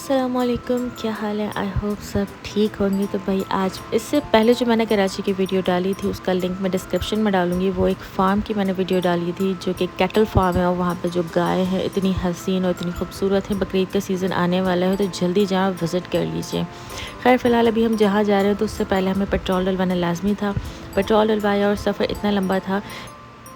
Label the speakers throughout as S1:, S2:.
S1: अस्सलामुअलैकुम, क्या हाल है। आई होप सब ठीक होंगे। तो भाई आज इससे पहले जो मैंने कराची की वीडियो डाली थी उसका लिंक मैं डिस्क्रिप्शन में डालूंगी। वो एक फ़ार्म की मैंने वीडियो डाली थी जो कि कैटल फार्म है और वहाँ पे जो गाय है इतनी हसीन और इतनी खूबसूरत है। बकरीद का सीज़न आने वाला है तो जल्दी जहाँ विज़िट कर लीजिए। खैर फ़िलहाल अभी हम जहाँ जा रहे हैं तो उससे पहले हमें पेट्रोल डलवाना लाजमी था। पेट्रोल डलवाया और सफ़र इतना लंबा था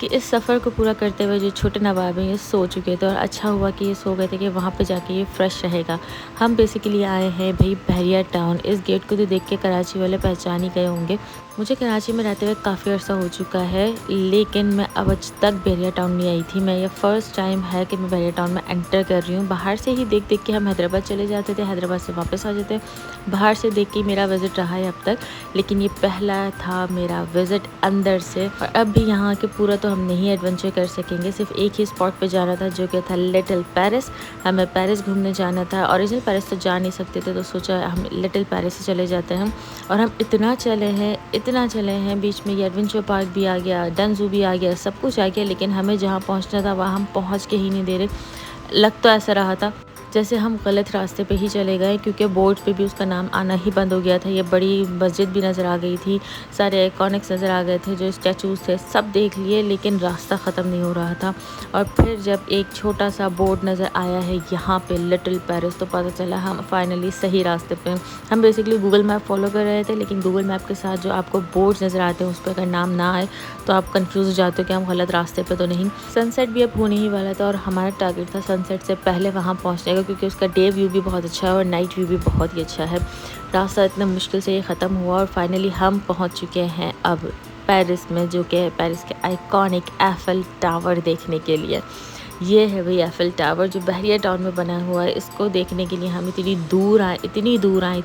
S1: कि इस सफ़र को पूरा करते हुए जो छोटे नवाब हैं ये सो चुके थे और अच्छा हुआ कि ये सो गए थे कि वहाँ पे जाके ये फ़्रेश रहेगा। हम बेसिकली आए हैं भाई बहरिया टाउन। इस गेट को तो देख के कराची वाले पहचान ही गए होंगे। मुझे कराची में रहते हुए काफ़ी अर्सा हो चुका है लेकिन मैं अब आज तक बहरिया टाउन नहीं आई थी। मैं ये फ़र्स्ट टाइम है कि मैं बहरिया टाउन में एंटर कर रही हूँ। बाहर से ही देख देख के हम हैदराबाद चले जाते थे, हैदराबाद से वापस आ जाते। बाहर से देख के मेरा विज़िट रहा है अब तक, लेकिन ये पहला था मेरा विज़िट अंदर से। और अब भी यहाँ के पूरा तो हम नहीं एडवेंचर कर सकेंगे। सिर्फ एक ही स्पॉट पे जाना था जो कि था लिटिल पेरिस। हमें पेरिस घूमने जाना था। ओरिजिनल पेरिस तो जा नहीं सकते थे तो सोचा हम लिटिल पेरिस से चले जाते हैं। और हम इतना चले हैं बीच में ये एडवेंचर पार्क भी आ गया, डन ज़ू भी आ गया, सब कुछ आ गया, लेकिन हमें जहाँ पहुँचना था वहाँ हम पहुँच के ही नहीं दे रहे। लग तो ऐसा रहा था जैसे हम गलत रास्ते पे ही चले गए, क्योंकि बोर्ड पे भी उसका नाम आना ही बंद हो गया था। ये बड़ी मस्जिद भी नज़र आ गई थी, सारे आइकॉनिक्स नज़र आ गए थे, जो स्टैचूज़ थे सब देख लिए, लेकिन रास्ता ख़त्म नहीं हो रहा था। और फिर जब एक छोटा सा बोर्ड नज़र आया है यहाँ पे लिटिल पेरिस, तो पता चला हम फाइनली सही रास्ते पे। हम बेसिकली गूगल मैप फॉलो कर रहे थे, लेकिन गूगल मैप के साथ जो आपको बोर्ड नज़र आते हैं उस पर अगर नाम ना आए तो आप कंफ्यूज हो जाते हो कि हम गलत रास्ते पे तो नहीं। सनसेट भी अब होने ही वाला था और हमारा टारगेट था सनसेट से पहले वहाँ पहुँचने का, क्योंकि उसका डे व्यू भी बहुत अच्छा है और नाइट व्यू भी बहुत ही अच्छा है। रास्ता इतना मुश्किल से ये ख़त्म हुआ और फाइनली हम पहुँच चुके हैं अब पेरिस में, जो कि पेरिस के आइकॉनिक एफिल टावर देखने के लिए। ये है वही एफिल टावर जो बहरिया टाउन में बना हुआ है। इसको देखने के लिए हम इतनी दूर आए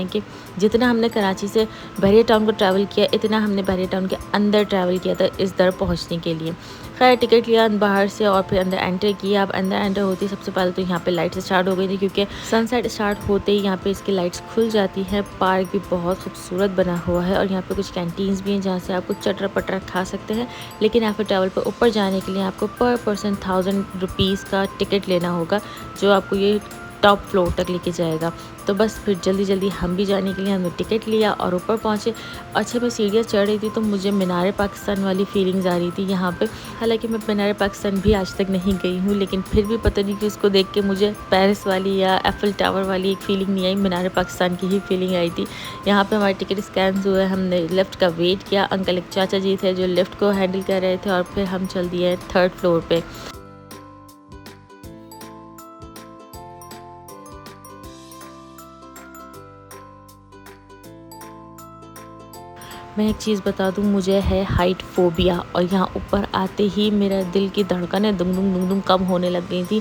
S1: कि जितना हमने कराची से बहरिया टाउन को ट्रैवल किया इतना हमने बहरिया टाउन के अंदर ट्रैवल किया था इस दर पहुंचने के लिए। खैर टिकट लिया बाहर से और फिर अंदर एंटर किया। अब अंदर एंटर होती सबसे पहले तो यहाँ पे लाइट्स स्टार्ट हो गई थी, क्योंकि सनसेट स्टार्ट होते ही यहाँ पे इसकी लाइट्स खुल जाती है। पार्क भी बहुत खूबसूरत बना हुआ है और यहाँ पे कुछ कैंटीन्स भी हैं जहाँ से आप कुछ चटर पटर खा सकते हैं। लेकिन एफिल टावर पर ऊपर जाने के लिए आपको पर पर्सन 1000 रुपीज़ का टिकट लेना होगा, जो आपको ये टॉप फ्लोर तक लेके जाएगा। तो बस फिर जल्दी हम भी जाने के लिए हमने टिकट लिया और ऊपर पहुँचे। अच्छा, मैं सीढ़ियाँ चढ़ रही थी तो मुझे मीनार पाकिस्तान वाली फीलिंग्स आ रही थी यहाँ पे। हालांकि मैं मीनार पाकिस्तान भी आज तक नहीं गई हूँ, लेकिन फिर भी पता नहीं कि उसको देख के मुझे पेरिस वाली या एफिल टावर वाली एक फ़ीलिंग नहीं आई, मीनार पाकिस्तान की ही फीलिंग आई थी। यहाँ पर हमारे टिकट स्कैन हुए, हमने लिफ्ट का वेट किया। अंकल एक चाचा जी थे जो लिफ्ट को हैंडल कर रहे थे और फिर हम चल दिए 3rd फ्लोर पर। मैं एक चीज़ बता दूँ, मुझे है हाइट फ़ोबिया और यहाँ ऊपर आते ही मेरा दिल की धड़कनें दुम दुम कम होने लग गई थी।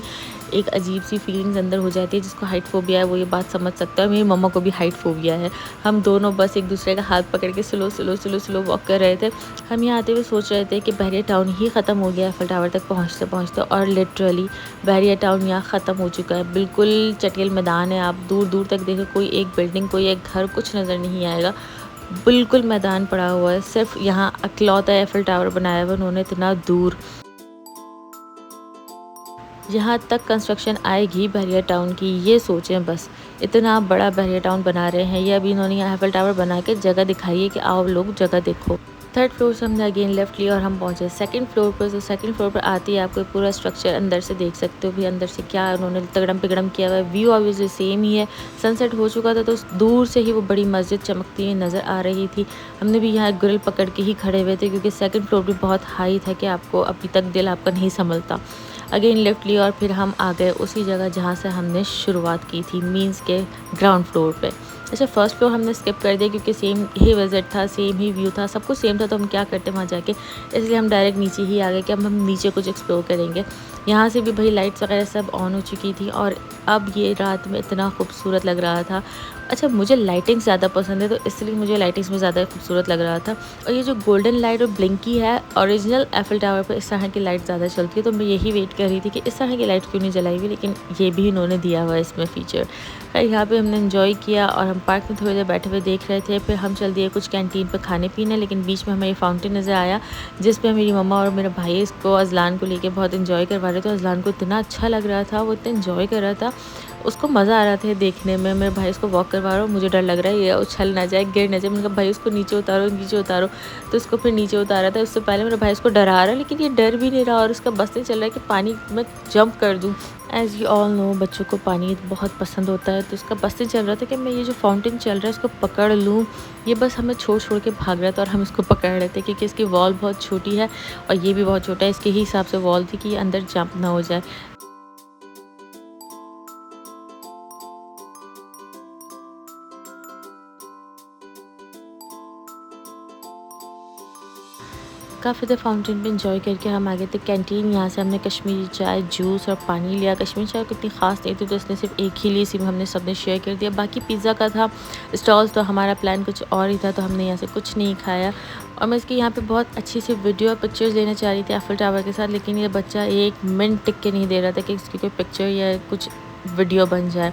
S1: एक अजीब सी फीलिंग्स अंदर हो जाती है। जिसको हाइट फ़ोबिया है वो ये बात समझ सकता है। मेरी मम्मा को भी हाइट फ़ोबिया है। हम दोनों बस एक दूसरे का हाथ पकड़ के स्लो वॉक कर रहे थे। हम यहाँ आते हुए सोच रहे थे कि बहरिया टाउन ही ख़त्म हो गया एफिल टावर तक पहुँचते और लिटरली बहरिया टाउन यहाँ ख़त्म हो चुका है। बिल्कुल चटियल मैदान है। आप दूर तक देखो, कोई एक बिल्डिंग, कोई एक घर, कुछ नज़र नहीं आएगा। बिल्कुल मैदान पड़ा हुआ है। सिर्फ यहाँ अकलौता एफिल टावर बनाया हुआ उन्होंने इतना दूर। यहाँ तक कंस्ट्रक्शन आएगी बहरिया टाउन की, ये सोचें बस। इतना बड़ा बहरिया टाउन बना रहे हैं। ये अभी इन्होंने यहाँ एफिल टावर बना के जगह दिखाई है कि आओ लोग जगह देखो। 3rd फ्लोर से हमने अगेन लेफ्ट लिया और हम पहुँचे 2nd फ्लोर पर। तो 2nd फ्लोर पर आते ही आपको पूरा स्ट्रक्चर अंदर से देख सकते हो भी, अंदर से क्या उन्होंने तगड़म पिगड़म किया हुआ है। व्यू ऑब्वियसली सेम ही है। सनसेट हो चुका था तो दूर से ही वो बड़ी मस्जिद चमकती हुई नज़र आ रही थी। हमने भी यहाँ ग्रिल पकड़ के ही खड़े हुए थे, क्योंकि 2nd फ्लोर भी बहुत हाई था कि आपको अभी तक दिल आपका नहीं संभलता। अगेन लेफ्ट लिया और फिर हम आ गए उसी जगह जहाँ से हमने शुरुआत की थी, मीन्स के ग्राउंड फ्लोर पे। अच्छा, 1st फ्लोर हमने स्किप कर दिया क्योंकि सेम ही विज़िट था, सेम ही व्यू था, सब कुछ सेम था, तो हम क्या करते वहाँ जाके, इसलिए हम डायरेक्ट नीचे ही आ गए कि अब हम नीचे कुछ एक्सप्लोर करेंगे। यहाँ से भी भाई लाइट्स वगैरह सब ऑन हो चुकी थी और अब ये रात में इतना खूबसूरत लग रहा था। अच्छा, मुझे लाइटिंग ज़्यादा पसंद है तो इसलिए मुझे लाइटिंग्स में ज़्यादा खूबसूरत लग रहा था। और ये जो गोल्डन लाइट और ब्लिंकी है, ओरिजिनल एफिल टावर पर इस तरह की लाइट ज़्यादा चलती है, तो मैं यही वेट कर रही थी कि इस तरह की लाइट क्यों नहीं जलाई हुई, लेकिन ये भी इन्होंने दिया हुआ है इसमें फ़ीचर। खैर यहाँ पे हमने एंजॉय किया और हम पार्क में थोड़ी देर बैठे हुए देख रहे थे। फिर हम चल दिए कुछ कैंटीन पे खाने पीने, लेकिन बीच में हमें ये फाउंटेन नज़र आया जिस पे मेरी मम्मा और मेरा भाई इसको अज़लान को लेके बहुत एंजॉय करवा रहे थे। अज़लान को इतना अच्छा लग रहा था, वो इतना एंजॉय कर रहा था। उसको मज़ा आ रहा था देखने में। मेरे भाई उसको वॉक करवा रहा हूँ, मुझे डर लग रहा है ये उछल ना जाए, गिर ना जाए। मैंने कहा भाई उसको नीचे उतारो, नीचे उतारो। तो उसको फिर नीचे उतारा था। उससे पहले मेरा भाई उसको डरा रहा है, लेकिन ये डर भी नहीं रहा और उसका बस नहीं चल रहा है कि पानी में जंप कर दूँ। एज़ यू ऑल नो, बच्चों को पानी बहुत पसंद होता है, तो उसका बस नहीं चल रहा था कि मैं ये जो फाउंटेन चल रहा है इसको पकड़ लूँ। ये बस हमें छोड़ के भाग रहा था और हम इसको पकड़ रहे थे, क्योंकि इसकी वॉल बहुत छोटी है और ये भी बहुत छोटा है। इसके ही हिसाब से वॉल थी कि ये अंदर जंप ना हो जाए। काफ़ी देर फाउंटेन पे इंजॉय करके हम आ गए थे कैंटीन। यहाँ से हमने कश्मीरी चाय, जूस और पानी लिया। कश्मीरी चाय कितनी ख़ास नहीं थी, तो इसने सिर्फ एक ही ली, इसी में हमने सबने शेयर कर दिया। बाकी पिज़्ज़ा का था स्टॉल्स, तो हमारा प्लान कुछ और ही था, तो हमने यहाँ से कुछ नहीं खाया। और मैं इसकी यहाँ पे बहुत अच्छी सी वीडियो और पिक्चर्स लेना चाह रही थी एफिल टावर के साथ, लेकिन ये बच्चा 1 मिनट टिक के नहीं दे रहा था कि इसकी कोई पिक्चर या कुछ वीडियो बन जाए।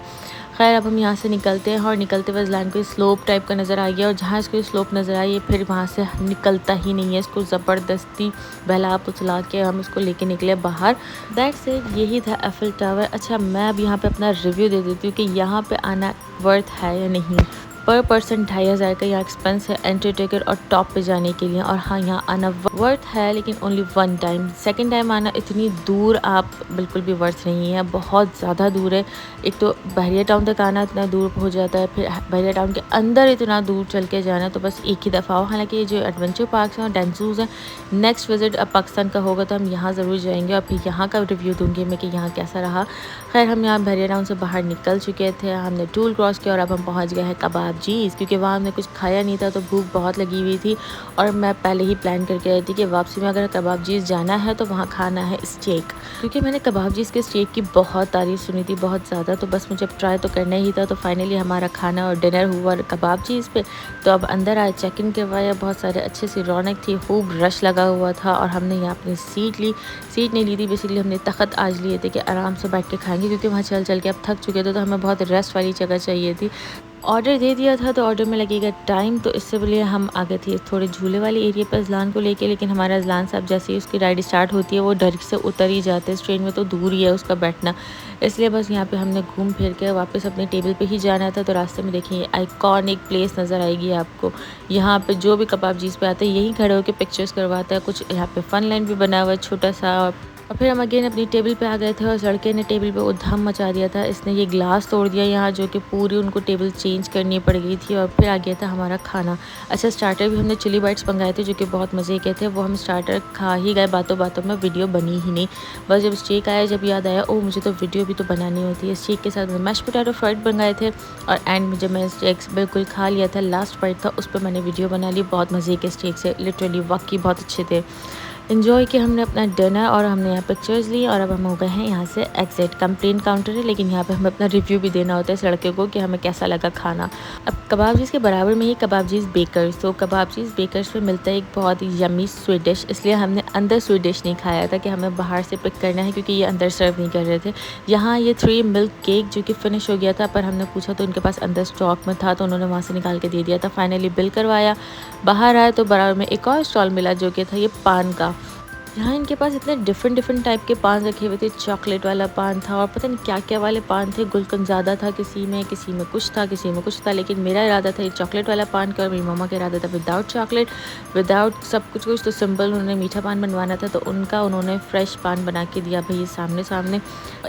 S1: खैर अब हम यहाँ से निकलते हैं और निकलते हुए ज़लान को स्लोप टाइप का नज़र आ गया, और जहाँ इसको स्लोप नज़र आई फिर वहाँ से निकलता ही नहीं है। इसको ज़बरदस्ती बहला पुचला के हम इसको लेके निकले बाहर। दैट्स इट, यही था एफिल टावर। अच्छा, मैं अब यहाँ पे अपना रिव्यू दे देती हूँ कि यहाँ पे आना वर्थ है या नहीं। पर पर्सन 2500 का यहाँ एक्सपेंस है एंट्री टिकट और टॉप पे जाने के लिए। और हाँ, यहाँ आना वर्थ है, लेकिन ओनली 1 टाइम। सेकंड टाइम आना इतनी दूर आप बिल्कुल भी वर्थ नहीं है, बहुत ज़्यादा दूर है। एक तो बहरिया टाउन तक आना इतना दूर हो जाता है, फिर बहरिया टाउन के अंदर इतना दूर चल के जाना, तो बस एक ही दफ़ा हो। हालांकि ये जो एडवेंचर पार्क हैं और डेंजूज़ हैं, नेक्स्ट विज़िट अब पाकिस्तान का होगा तो हम यहाँ ज़रूर जाएंगे और फिर यहाँ का रिव्यू दूँगी मैं कि यहाँ कैसा रहा। खैर हम यहाँ बहरिया टाउन से बाहर निकल चुके थे, हमने टूल क्रॉस किया और अब हम पहुँच गए हैं कबाबजीज़, क्योंकि वहाँ हमने कुछ खाया नहीं था तो भूख बहुत लगी हुई थी। और मैं पहले ही प्लान करके आई थी कि वापसी में अगर कबाबजीज़ जाना है तो वहाँ खाना है स्टेक, क्योंकि मैंने कबाबजीज़ के स्टेक की बहुत तारीफ़ सुनी थी, बहुत ज़्यादा। तो बस मुझे ट्राई तो करना ही था। तो फाइनली हमारा खाना और डिनर हुआ कबाबजीज़ पे। तो अब अंदर आए, चेक इन करवाया, बहुत सारे अच्छे सी रौनक थी, खूब रश लगा हुआ था। और हमने यहाँ अपनी सीट नहीं ली थी, बेसिकली हमने तख्त आज लिए थे कि आराम से बैठ के खाएंगे, क्योंकि वहाँ चल चल के अब थक चुके थे, तो हमें बहुत रेस्ट वाली जगह चाहिए थी। ऑर्डर दे दिया था तो ऑर्डर में लगेगा टाइम, तो इससे पहले हम आ गए थे थोड़े झूले वाले एरिया पर ज़लान को लेके। लेकिन हमारा ज़लान साहब जैसे ही उसकी राइड स्टार्ट होती है वो डर से उतर ही जाते हैं, इस ट्रेन में तो दूर ही है उसका बैठना, इसलिए बस यहाँ पे हमने घूम फिर के वापस अपने टेबल पे ही जाना था। तो रास्ते में देखिए आइकॉनिक प्लेस नज़र आएगी आपको। यहाँ पे जो भी कबाबजीज़ पे आते हैं यहीं खड़े होकर पिक्चर्स करवाता है। कुछ यहाँ पे फ़न लाइन भी बना हुआ है छोटा सा। और फिर हम अगेन अपनी टेबल पे आ गए थे और लड़के ने टेबल पे उधम मचा दिया था। इसने ये ग्लास तोड़ दिया यहाँ, जो कि पूरी उनको टेबल चेंज करनी पड़ गई थी। और फिर आ गया था हमारा खाना। अच्छा, स्टार्टर भी हमने चिली बाइट्स मंगाए थे, जो कि बहुत मज़े के थे। वो हम स्टार्टर खा ही गए, बातों बातों में वीडियो बनी ही नहीं। बस जब स्टेक आया, जब याद आया ओ मुझे तो वीडियो भी तो बनानी होती है। स्टेक के साथ में मैश पोटैटो फ्राइड मंगाए थे, और एंड में जब मैं स्टेक्स बिल्कुल खा लिया था, लास्ट बाइट था, उस पर मैंने वीडियो बना ली। बहुत मज़े के स्टेक से, लिटरली वाकई बहुत अच्छे थे। इन्जॉय किया हमने अपना डिनर और हमने यहाँ पिक्चर्स ली। और अब हम हो गए हैं यहाँ से एग्जिट। कंप्लेन काउंटर है, लेकिन यहाँ पे हमें अपना रिव्यू भी देना होता है इस लड़के को कि हमें कैसा लगा खाना। अब कबाबजीज़ के बराबर में ही कबाबजीज़ बेकर्स, तो कबाबजीज़ बेकर्स पे मिलता है एक बहुत ही यमी स्वीट डिश, इसलिए हमने अंदर स्वीट डिश नहीं खाया था कि हमें बाहर से पिक करना है, क्योंकि ये अंदर सर्व नहीं कर रहे थे। यहाँ ये 3 मिल्क केक जो कि फिनिश हो गया था, पर हमने पूछा तो उनके पास अंदर स्टॉक में था, तो उन्होंने वहाँ से निकाल के दे दिया था। फाइनली बिल करवाया, बाहर आया तो बराबर में एक और स्टॉल मिला जो कि था ये पान का। यहाँ इनके पास इतने डिफरेंट टाइप के पान रखे हुए थे। चॉकलेट वाला पान था और पता नहीं क्या क्या वाले पान थे। गुलकंद ज़्यादा था किसी में कुछ था, किसी में कुछ था। लेकिन मेरा इरादा था ये चॉकलेट वाला पान का, और मेरी मम्मा का इरादा था विदाउट चॉकलेट, विदाउट सब कुछ तो सिंपल उन्होंने मीठा पान बनवाना था। तो उन्होंने फ्रेश पान बना के दिया भाई सामने।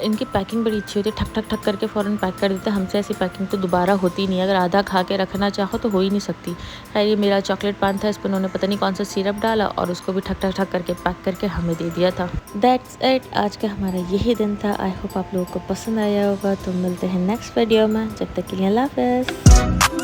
S1: इनकी पैकिंग बड़ी अच्छी होती है, ठक ठक ठक करके फ़ौरन पैक कर देते हैं। हमसे ऐसी पैकिंग तो दोबारा होती नहीं है, अगर आधा खा के रखना चाहो तो हो ही नहीं सकती। खैर ये मेरा चॉकलेट पान था, इस पर उन्होंने पता नहीं कौन सा सिरप डाला और उसको भी ठक ठक ठक करके पैक करके हमें दे दिया था। दैट्स इट, आज का हमारा यही दिन था। आई होप आप लोगों को पसंद आया होगा। तो मिलते हैं नेक्स्ट वीडियो में, जब तक के लिए अल्लाह हाफ़िज़।